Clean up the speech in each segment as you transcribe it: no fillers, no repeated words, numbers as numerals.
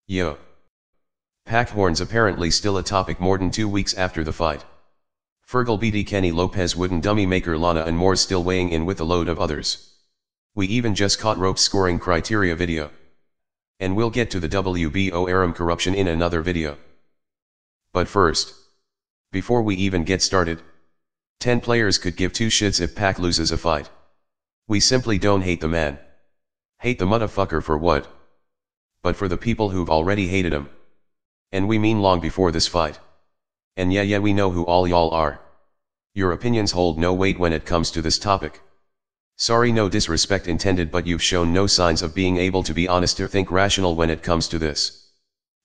Yo. Pac horns apparently still a topic more than 2 weeks after the fight. Fergal BD Kenny Lopez wooden dummy maker Lana and more still weighing in with a load of others. We even just caught Ropes scoring criteria video. And we'll get to the WBO Aram corruption in another video. But first, before we even get started, 10 players could give two shits if Pac loses a fight. We simply don't hate the man. Hate the motherfucker for what? But for the people who've already hated him. And we mean long before this fight. And yeah we know who all y'all are. Your opinions hold no weight when it comes to this topic. Sorry, no disrespect intended, but you've shown no signs of being able to be honest or think rational when it comes to this.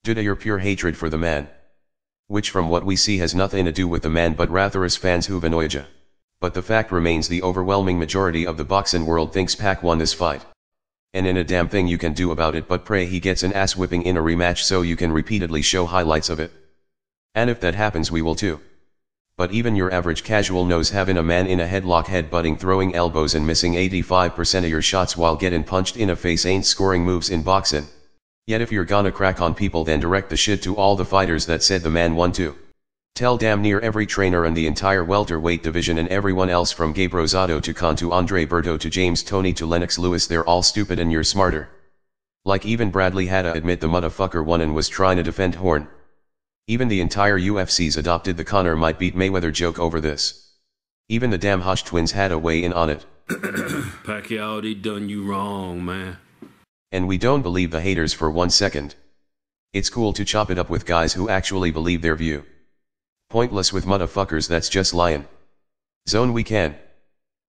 Due to your pure hatred for the man. Which from what we see has nothing to do with the man but rather as fans who've annoyed ya. But the fact remains the overwhelming majority of the boxing world thinks Pac won this fight. And in a damn thing you can do about it but pray he gets an ass whipping in a rematch so you can repeatedly show highlights of it. And if that happens we will too. But even your average casual knows having a man in a headlock, headbutting, throwing elbows and missing 85% of your shots while getting punched in a face ain't scoring moves in boxing. Yet if you're gonna crack on people then direct the shit to all the fighters that said the man won too. Tell damn near every trainer in the entire welterweight division and everyone else from Gabe Rosado to Khan to Andre Berto to James Toney to Lennox Lewis they're all stupid and you're smarter. Like even Bradley had to admit the motherfucker won and was trying to defend Horn. Even the entire UFC's adopted the Conor might beat Mayweather joke over this. Even the damn Hush twins had a weigh in on it. Pacquiao, they done you wrong, man. And we don't believe the haters for 1 second. It's cool to chop it up with guys who actually believe their view. Pointless with motherfuckers that's just lying. Zone we can.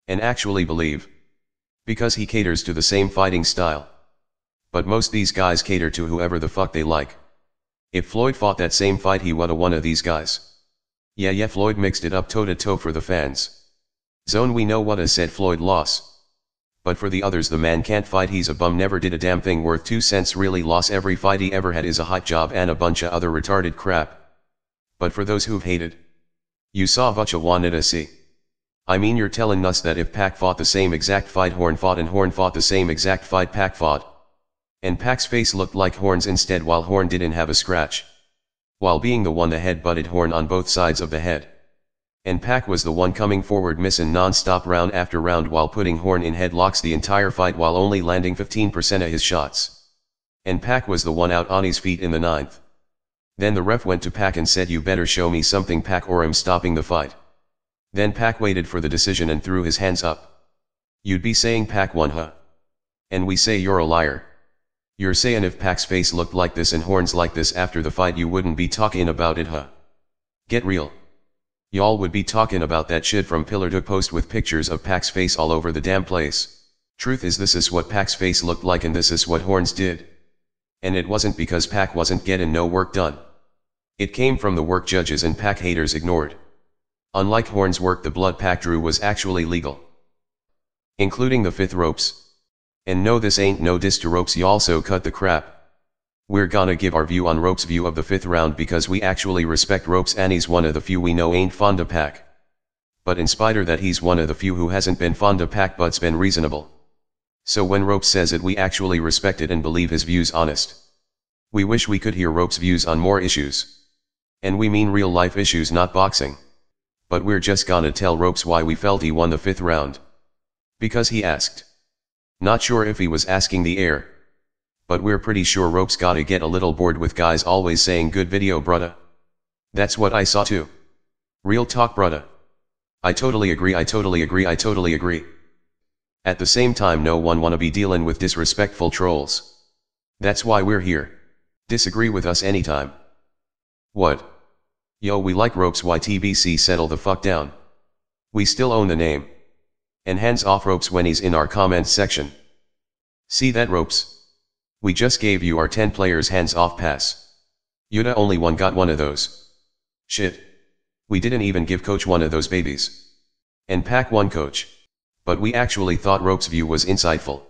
And actually believe. Because he caters to the same fighting style. But most these guys cater to whoever the fuck they like. If Floyd fought that same fight he woulda one of these guys. Yeah Floyd mixed it up toe to toe for the fans. Zone we know whata said Floyd loss. But for the others the man can't fight, he's a bum, never did a damn thing worth 2 cents, really lost every fight he ever had, is a hype job and a bunch of other retarded crap. But for those who've hated. You saw what you wanted to see. I mean you're telling us that if Pac fought the same exact fight Horn fought and Horn fought the same exact fight Pac fought. And Pac's face looked like Horn's instead while Horn didn't have a scratch. While being the one that head-butted Horn on both sides of the head. And Pac was the one coming forward missing non-stop round after round while putting Horn in headlocks the entire fight while only landing 15% of his shots. And Pac was the one out on his feet in the 9th. Then the ref went to Pac and said you better show me something Pac or I'm stopping the fight. Then Pac waited for the decision and threw his hands up. You'd be saying Pac won, huh? And we say you're a liar. You're saying if Pac's face looked like this and Horn's like this after the fight you wouldn't be talking about it, huh? Get real. Y'all would be talking about that shit from pillar to post with pictures of Pac's face all over the damn place. Truth is this is what Pac's face looked like and this is what Horn's did. And it wasn't because Pac wasn't getting no work done. It came from the work judges and Pac haters ignored. Unlike Horn's work, the blood Pac drew was actually legal. Including the 5th ropes. And no, this ain't no diss to Ropes, y'all, so cut the crap. We're gonna give our view on Ropes' view of the 5th round because we actually respect Ropes and he's one of the few we know ain't fond of Pac. But in spite of that he's one of the few who hasn't been fond of Pac but's been reasonable. So when Ropes says it we actually respect it and believe his views honest. We wish we could hear Ropes' views on more issues. And we mean real life issues, not boxing. But we're just gonna tell Ropes why we felt he won the 5th round. Because he asked. Not sure if he was asking the air. But we're pretty sure Ropes gotta get a little bored with guys always saying good video brudda. That's what I saw too. Real talk brudda. I totally agree. At the same time no one wanna be dealing with disrespectful trolls. That's why we're here. Disagree with us anytime. What? Yo, we like Ropes, YTBC, settle the fuck down. We still own the name. And hands off Ropes when he's in our comments section. See that, Ropes? We just gave you our 10 players hands off pass. Yuta only one got one of those. Shit. We didn't even give coach one of those babies. And Pac won coach. But we actually thought Ropes' view was insightful.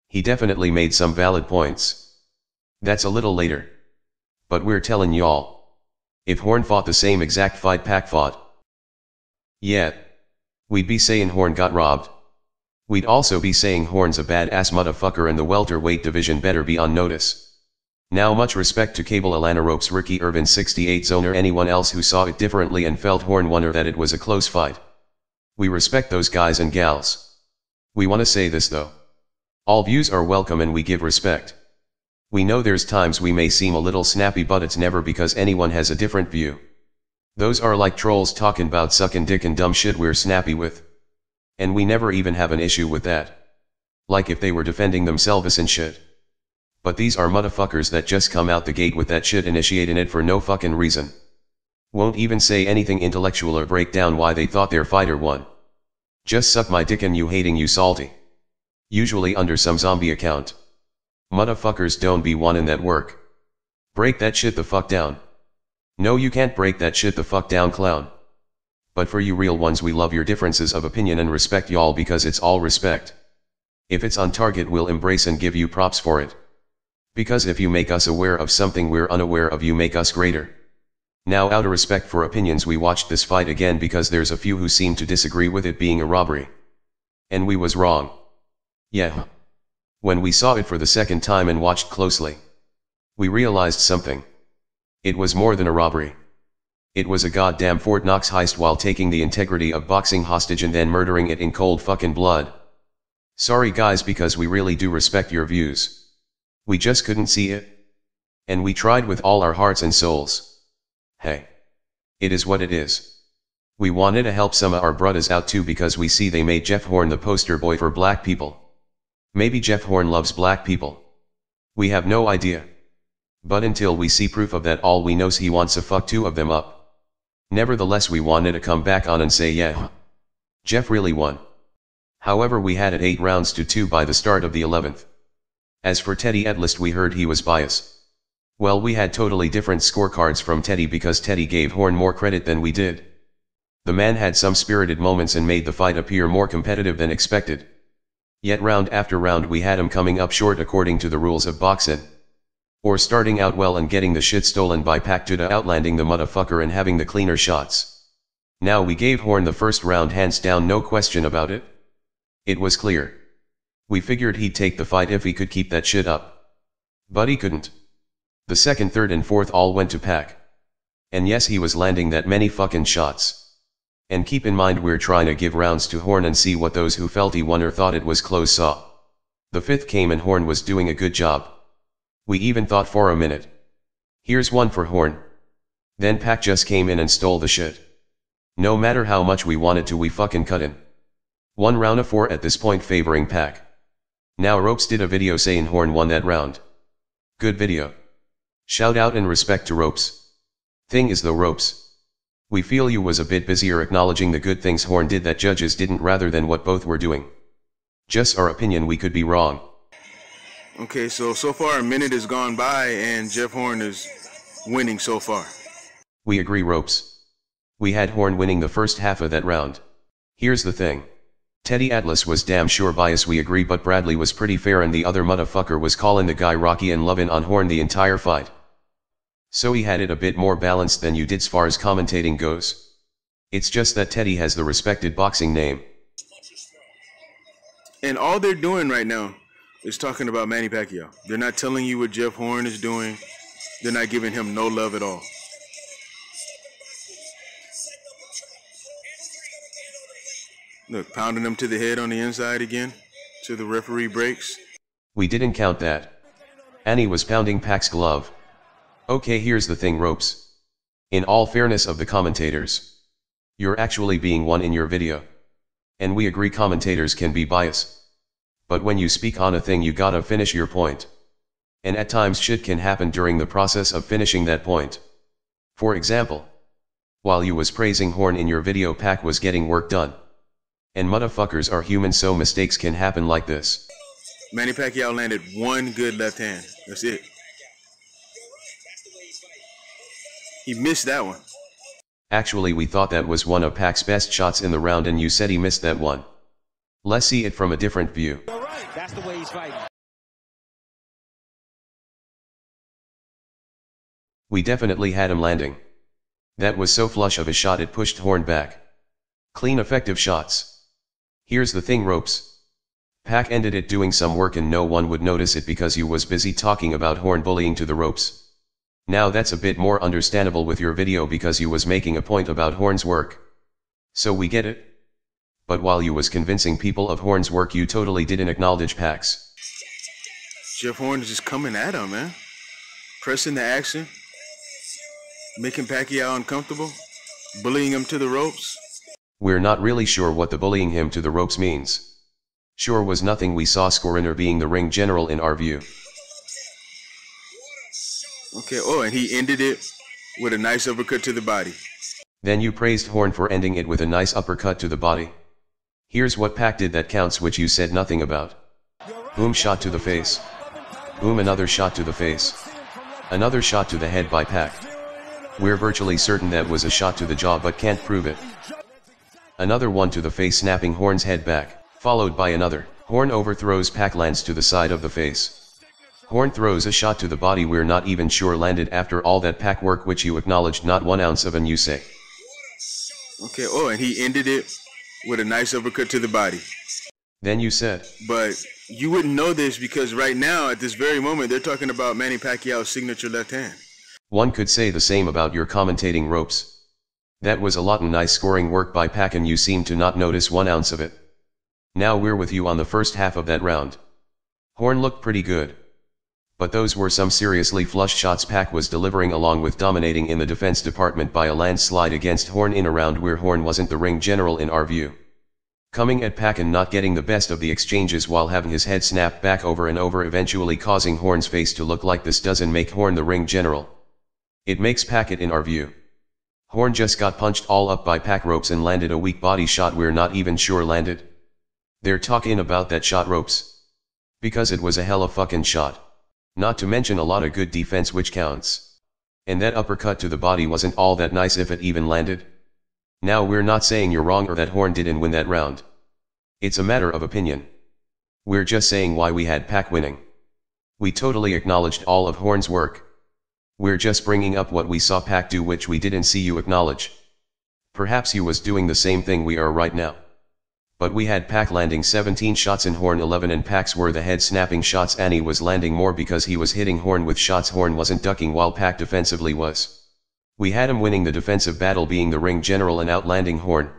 He definitely made some valid points. That's a little later. But we're telling y'all. If Horn fought the same exact fight Pac fought. Yeah. We'd be saying Horn got robbed. We'd also be saying Horn's a badass motherfucker and the welterweight division better be on notice. Now much respect to Cable Alana Ropes Ricky Irvin 68 Zoner anyone else who saw it differently and felt Horn wonder that it was a close fight. We respect those guys and gals. We wanna say this though. All views are welcome and we give respect. We know there's times we may seem a little snappy but it's never because anyone has a different view. Those are like trolls talking about sucking dick and dumb shit we're snappy with. And we never even have an issue with that. Like if they were defending themselves and shit. But these are motherfuckers that just come out the gate with that shit initiating it for no fucking reason. Won't even say anything intellectual or break down why they thought their fighter won. Just suck my dick and you hating you salty. Usually under some zombie account. Motherfuckers don't be wanting that work. Break that shit the fuck down. No you can't break that shit the fuck down clown. But for you real ones we love your differences of opinion and respect y'all because it's all respect. If it's on target we'll embrace and give you props for it. Because if you make us aware of something we're unaware of you make us greater. Now out of respect for opinions we watched this fight again because there's a few who seem to disagree with it being a robbery. And we was wrong. Yeah. When we saw it for the second time and watched closely. We realized something. It was more than a robbery. It was a goddamn Fort Knox heist while taking the integrity of boxing hostage and then murdering it in cold fucking blood. Sorry guys because we really do respect your views. We just couldn't see it. And we tried with all our hearts and souls. Hey. It is what it is. We wanted to help some of our brothers out too because we see they made Jeff Horn the poster boy for black people. Maybe Jeff Horn loves black people. We have no idea. But until we see proof of that all we know's he wants to fuck two of them up. Nevertheless we wanted to come back on and say yeah. Jeff really won. However we had it 8 rounds to 2 by the start of the 11th. As for Teddy at least we heard he was biased. Well we had totally different scorecards from Teddy because Teddy gave Horn more credit than we did. The man had some spirited moments and made the fight appear more competitive than expected. Yet round after round we had him coming up short according to the rules of boxing. Or starting out well and getting the shit stolen by Pac to outlanding the motherfucker and having the cleaner shots. Now we gave Horn the first round hands down no question about it. It was clear. We figured he'd take the fight if he could keep that shit up. But he couldn't. The second, third and fourth all went to Pac. And yes he was landing that many fucking shots. And keep in mind we're trying to give rounds to Horn and see what those who felt he won or thought it was close saw. The fifth came and Horn was doing a good job. We even thought for a minute. Here's one for Horn. Then Pac just came in and stole the shit. No matter how much we wanted to we fucking cut in. 1 round of 4 at this point favoring Pac. Now Ropes did a video saying Horn won that round. Good video. Shout out and respect to Ropes. Thing is though Ropes. We feel you was a bit busier acknowledging the good things Horn did that judges didn't rather than what both were doing. Just our opinion we could be wrong. Okay, so far a minute has gone by and Jeff Horn is winning so far. We agree Ropes. We had Horn winning the first half of that round. Here's the thing. Teddy Atlas was damn sure biased we agree but Bradley was pretty fair and the other motherfucker was calling the guy Rocky and loving on Horn the entire fight. So he had it a bit more balanced than you did as far as commentating goes. It's just that Teddy has the respected boxing name. And all they're doing right now is talking about Manny Pacquiao. They're not telling you what Jeff Horn is doing. They're not giving him no love at all. Look, pounding him to the head on the inside again, till the referee breaks. We didn't count that. Annie was pounding Pac's glove. Okay, here's the thing Ropes. In all fairness of the commentators. You're actually being one in your video. And we agree commentators can be biased. But when you speak on a thing you gotta finish your point. And at times shit can happen during the process of finishing that point. For example. While you was praising Horn in your video Pac was getting work done. And motherfuckers are human so mistakes can happen like this. Manny Pacquiao landed one good left hand. That's it. He missed that one. Actually we thought that was one of Pac's best shots in the round and you said he missed that one. Let's see it from a different view. You're right. That's the way he's fighting. We definitely had him landing. That was so flush of a shot it pushed Horn back. Clean effective shots. Here's the thing Ropes. Pac ended it doing some work and no one would notice it because you was busy talking about Horn bullying to the ropes. Now that's a bit more understandable with your video because you was making a point about Horn's work. So we get it. But while you was convincing people of Horn's work you totally didn't acknowledge Pac's. Jeff Horn is just coming at him, man. Pressing the action. Making Pacquiao uncomfortable. Bullying him to the ropes. We're not really sure what the bullying him to the ropes means. Sure was nothing. We saw Scorinner being the ring general in our view. Okay, oh, and he ended it with a nice uppercut to the body. Then you praised Horn for ending it with a nice uppercut to the body. Here's what Pac did that counts, which you said nothing about. Boom, shot to the face. Boom, another shot to the face. Another shot to the head by Pac. We're virtually certain that was a shot to the jaw but can't prove it. Another one to the face, snapping Horn's head back, followed by another. Horn overthrows Pac, lands to the side of the face. Horn throws a shot to the body we're not even sure landed after all that Pac work, which you acknowledged not 1 ounce of, and you say. Okay, oh, and he ended it with a nice uppercut to the body. Then you said. But you wouldn't know this because right now, at this very moment, they're talking about Manny Pacquiao's signature left hand. One could say the same about your commentating ropes. That was a lot of nice scoring work by Pac and you seem to not notice 1 ounce of it. Now we're with you on the first half of that round. Horn looked pretty good. But those were some seriously flush shots Pac was delivering, along with dominating in the defense department by a landslide against Horn in a round where Horn wasn't the ring general in our view. Coming at Pac and not getting the best of the exchanges while having his head snapped back over and over, eventually causing Horn's face to look like this, doesn't make Horn the ring general. It makes Pac it in our view. Horn just got punched all up by Pac ropes and landed a weak body shot we're not even sure landed. They're talking about that shot ropes. Because it was a hella fucking shot. Not to mention a lot of good defense, which counts. And that uppercut to the body wasn't all that nice if it even landed. Now we're not saying you're wrong or that Horn didn't win that round. It's a matter of opinion. We're just saying why we had Pac winning. We totally acknowledged all of Horn's work. We're just bringing up what we saw Pac do, which we didn't see you acknowledge. Perhaps you was doing the same thing we are right now. But we had Pac landing 17 shots and Horn 11, and Pac's were the head snapping shots, and he was landing more because he was hitting Horn with shots Horn wasn't ducking while Pac defensively was. We had him winning the defensive battle, being the ring general and outlanding Horn.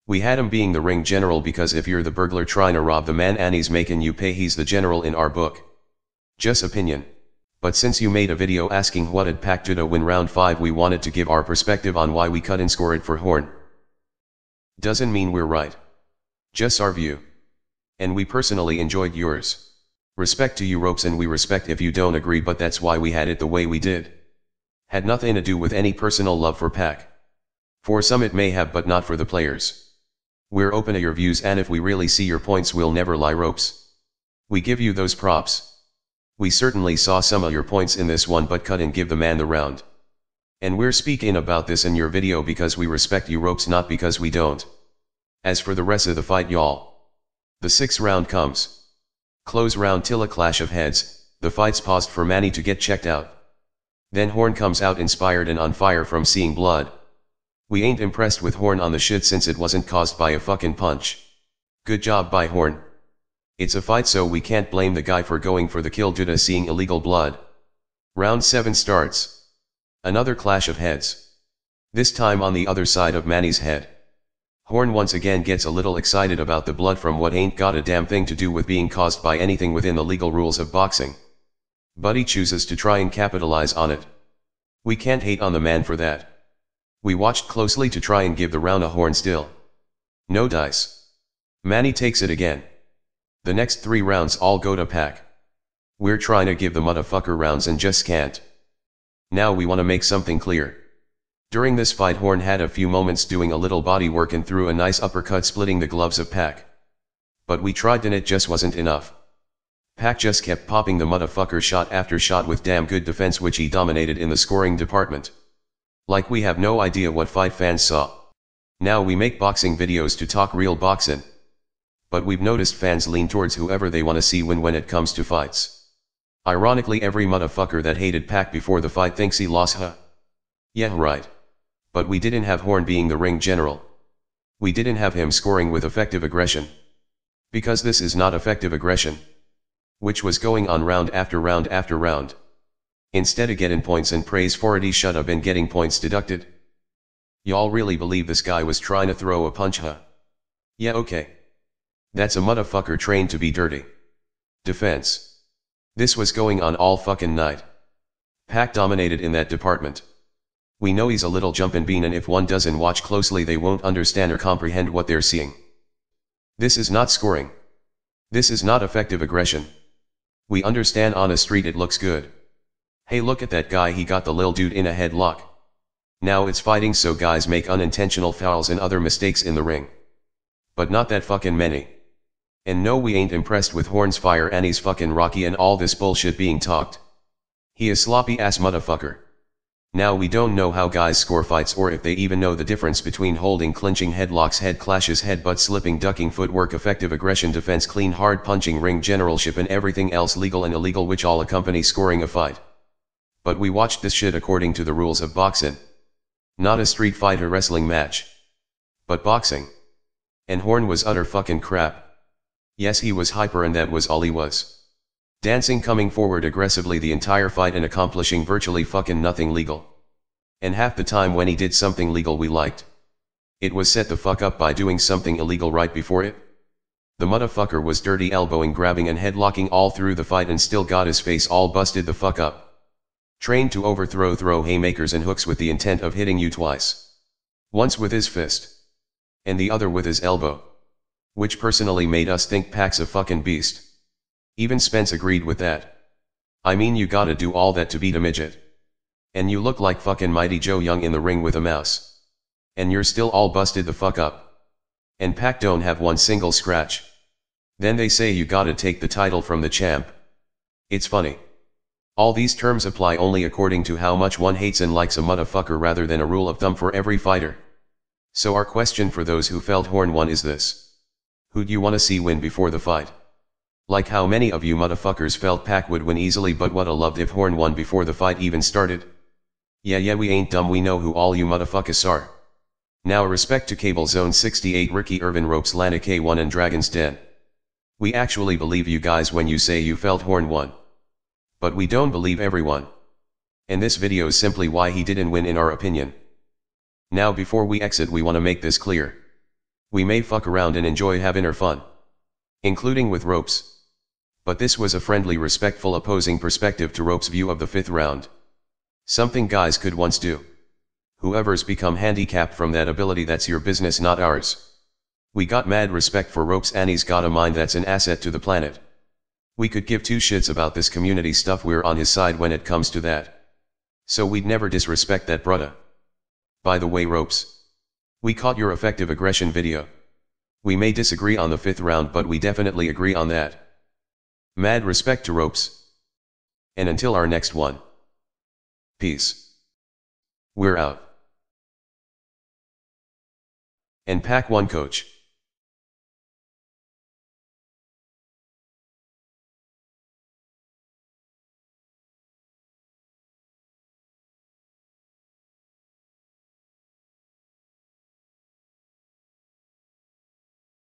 We had him being the ring general because if you're the burglar trying to rob the man and he's making you pay, he's the general in our book. Just opinion. But since you made a video asking what did Pac do to win round 5, we wanted to give our perspective on why we cut and score it for Horn. Doesn't mean we're right. Just our view. And we personally enjoyed yours. Respect to you ropes, and we respect if you don't agree, but that's why we had it the way we did. Had nothing to do with any personal love for Pac. For some it may have, but not for the players. We're open to your views, and if we really see your points we'll never lie ropes. We give you those props. We certainly saw some of your points in this one, but cut and give the man the round. And we're speaking about this in your video because we respect you ropes, not because we don't. As for the rest of the fight, y'all. The 6th round comes. Close round till a clash of heads. The fight's paused for Manny to get checked out. Then Horn comes out inspired and on fire from seeing blood. We ain't impressed with Horn on the shit since it wasn't caused by a fucking punch. Good job by Horn. It's a fight, so we can't blame the guy for going for the kill due to seeing illegal blood. Round 7 starts. Another clash of heads. This time on the other side of Manny's head. Horn once again gets a little excited about the blood from what ain't got a damn thing to do with being caused by anything within the legal rules of boxing. But he chooses to try and capitalize on it. We can't hate on the man for that. We watched closely to try and give the round a Horn still. No dice. Manny takes it again. The next 3 rounds all go to Pac. We're trying to give the motherfucker rounds and just can't. Now we want to make something clear. During this fight Horn had a few moments doing a little body work and threw a nice uppercut splitting the gloves of Pac. But we tried and it just wasn't enough. Pac just kept popping the motherfucker shot after shot with damn good defense, which he dominated in the scoring department. Like we have no idea what fight fans saw. Now we make boxing videos to talk real boxing. But we've noticed fans lean towards whoever they want to see win when it comes to fights. Ironically, every motherfucker that hated Pac before the fight thinks he lost, huh? Yeah, right. But we didn't have Horn being the ring general. We didn't have him scoring with effective aggression. Because this is not effective aggression. Which was going on round after round after round. Instead of getting points and praise for it, he shut up and getting points deducted. Y'all really believe this guy was trying to throw a punch, huh? Yeah, okay. That's a motherfucker trained to be dirty. Defense. This was going on all fucking night. Pac dominated in that department. We know he's a little jumpin' bean, and if one doesn't watch closely they won't understand or comprehend what they're seeing. This is not scoring. This is not effective aggression. We understand on a street it looks good. Hey, look at that guy, he got the lil dude in a headlock. Now it's fighting, so guys make unintentional fouls and other mistakes in the ring. But not that fucking many. And no, we ain't impressed with Horn's fire and he's fucking Rocky and all this bullshit being talked. He is sloppy ass motherfucker. Now we don't know how guys score fights, or if they even know the difference between holding, clinching, headlocks, head clashes, headbutt, slipping, ducking, footwork, effective aggression, defense, clean, hard punching, ring generalship, and everything else legal and illegal which all accompany scoring a fight. But we watched this shit according to the rules of boxing. Not a street fight or wrestling match. But boxing. And Horn was utter fucking crap. Yes, he was hyper and that was all he was. Dancing, coming forward aggressively the entire fight and accomplishing virtually fucking nothing legal. And half the time when he did something legal we liked, it was set the fuck up by doing something illegal right before it. The motherfucker was dirty elbowing, grabbing and headlocking all through the fight and still got his face all busted the fuck up. Trained to overthrow, throw haymakers and hooks with the intent of hitting you twice. Once with his fist. And the other with his elbow. Which personally made us think Pac's a fucking beast. Even Spence agreed with that. I mean, you gotta do all that to beat a midget. And you look like fucking Mighty Joe Young in the ring with a mouse. And you're still all busted the fuck up. And Pac don't have one single scratch. Then they say you gotta take the title from the champ. It's funny. All these terms apply only according to how much one hates and likes a motherfucker rather than a rule of thumb for every fighter. So our question for those who felt Horn won is this. Who'd you wanna see win before the fight? Like how many of you motherfuckers felt Pac would win easily, but woulda loved if Horn won before the fight even started? Yeah, we ain't dumb, we know who all you motherfuckers are. Now respect to Cable Zone 68, Ricky Irvin, Ropes, Lana K1 and Dragon's Den. We actually believe you guys when you say you felt Horn won. But we don't believe everyone. And this video is simply why he didn't win in our opinion. Now before we exit we wanna make this clear. We may fuck around and enjoy having our fun. Including with Ropes. But this was a friendly, respectful opposing perspective to Ropes' view of the 5th round. Something guys could once do. Whoever's become handicapped from that ability, that's your business, not ours. We got mad respect for Ropes and he's got a mind that's an asset to the planet. We could give two shits about this community stuff, we're on his side when it comes to that. So we'd never disrespect that brudda. By the way, Ropes. We caught your effective aggression video. We may disagree on the 5th round, but we definitely agree on that. Mad respect to Ropes. And until our next one. Peace. We're out. And Pac 1 coach.